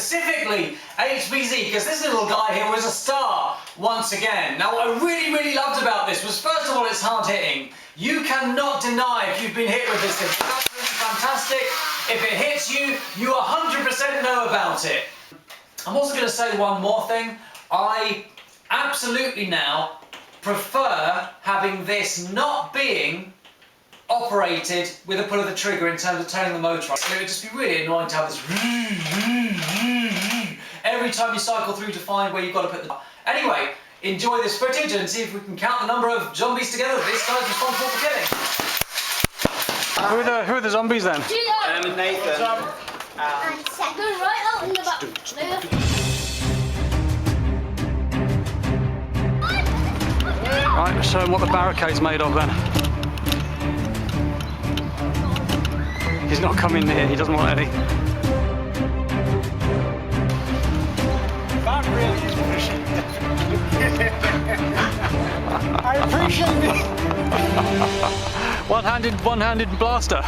specifically HvZ, because this little guy here was a star once again. Now what I really loved about this was, first of all, it's hard hitting. You cannot deny if you've been hit with this thing. It's absolutely fantastic. If it hits you, you 100% know about it. I'm also going to say one more thing. I absolutely now prefer having this not being operated with a pull of the trigger in terms of turning the motor on. So it would just be really annoying to have this every time you cycle through to find where you've got to put the... Anyway, enjoy this footage and see if we can count the number of zombies together that this guy's responsible for killing. Who are the zombies then? Nathan. And second right out in the back. Right, let's show him what the barricade's made of then. He's not coming near, he doesn't want any. That really is pushing. I appreciate it. One-handed blaster.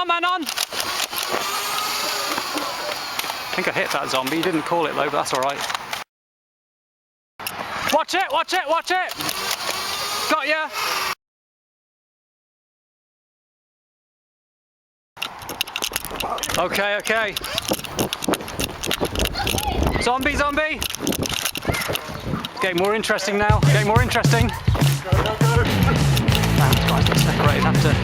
Man on! I think I hit that zombie, he didn't call it though, but that's alright. Watch it! Got ya! Okay. Zombie! Getting more interesting now, Go. That's separated after.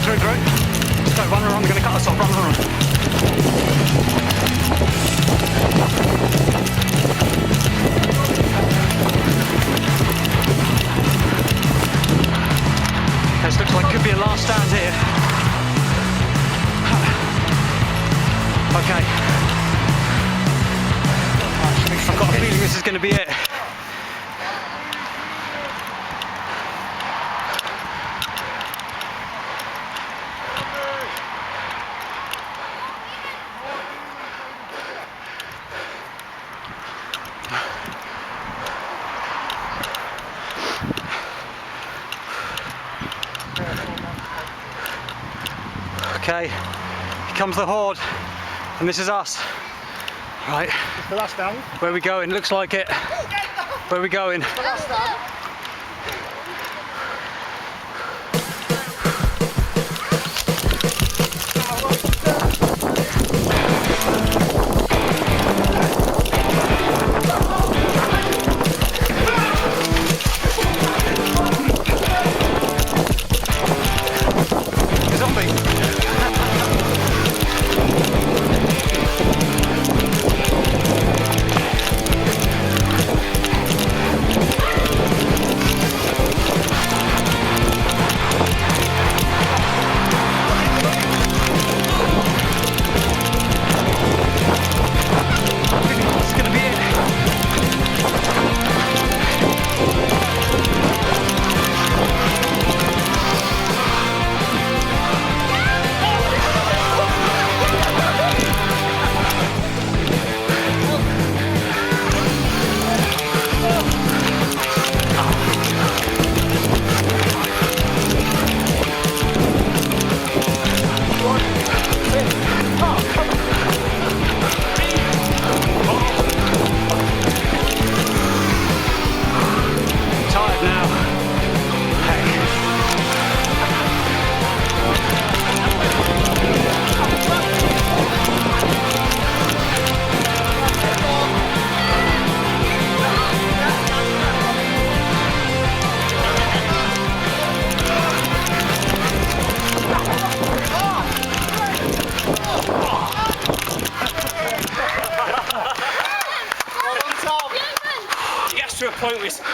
Through. Let's go, run. They're going to cut us off. Run. This looks like it could be a last stand here. Okay. I've got a feeling this is going to be it. Okay, here comes the horde, and this is us. Right. The last down. Where are we going? Looks like it. Where are we going? The last down.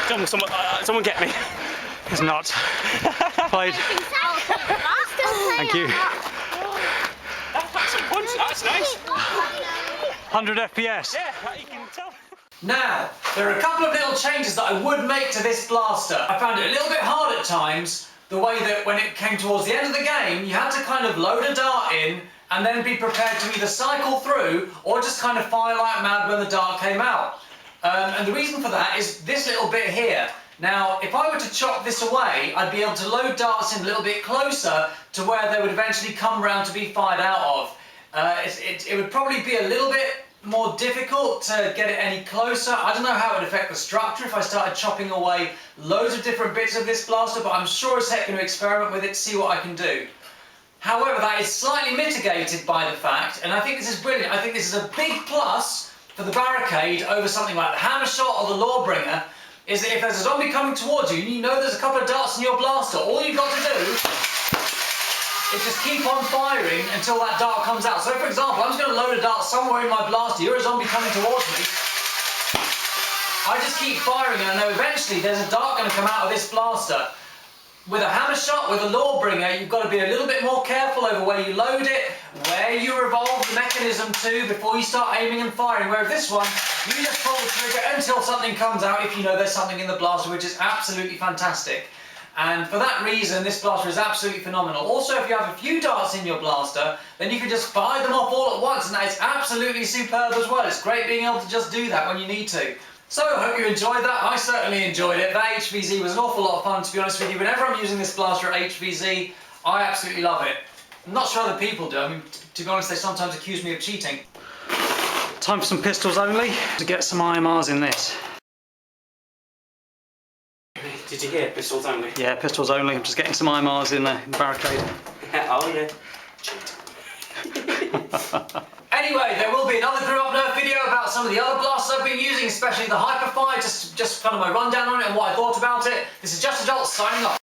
Yes. Someone get me. It's not. Played. Thank you. That's nice. 100 FPS. Yeah, you can tell. Now, there are a couple of little changes that I would make to this blaster. I found it a little bit hard at times, the way that when it came towards the end of the game, you had to kind of load a dart in and then be prepared to either cycle through or just kind of fire like mad when the dart came out. And the reason for that is this little bit here. Now, if I were to chop this away, I'd be able to load darts in a little bit closer to where they would eventually come round to be fired out of. It would probably be a little bit more difficult to get it any closer. I don't know how it would affect the structure if I started chopping away loads of different bits of this blaster, but I'm sure as heck going to experiment with it to see what I can do. However, that is slightly mitigated by the fact, and I think this is brilliant, I think this is a big plus for the Barricade over something like the Hammershot or the Lawbringer, is that if there's a zombie coming towards you and you know there's a couple of darts in your blaster, all you've got to do is just keep on firing until that dart comes out. So for example, I'm just going to load a dart somewhere in my blaster, you're a zombie coming towards me, I just keep firing and I know eventually there's a dart going to come out of this blaster. With a Hammershot, with a Lawbringer, you've got to be a little bit more careful over where you load it, where you revolve the mechanism to before you start aiming and firing. Whereas this one, you just pull the trigger until something comes out if you know there's something in the blaster, which is absolutely fantastic. And for that reason, this blaster is absolutely phenomenal. Also, if you have a few darts in your blaster, then you can just fire them off all at once, and that is absolutely superb as well. It's great being able to just do that when you need to. So, I hope you enjoyed that. I certainly enjoyed it. That HvZ was an awful lot of fun, to be honest with you. Whenever I'm using this blaster at HvZ, I absolutely love it. I'm not sure other people do. I mean, to be honest, they sometimes accuse me of cheating. Time for some pistols only, to get some IMRs in this. Did you hear? Pistols only? Yeah, pistols only. I'm just getting some IMRs in the Barricade. Oh yeah. Anyway, there will be another Grew Up Nerf video about some of the other blasters I've been using, especially the Hyperfire, just kind of my rundown on it and what I thought about it. This is Just a Jolt signing off.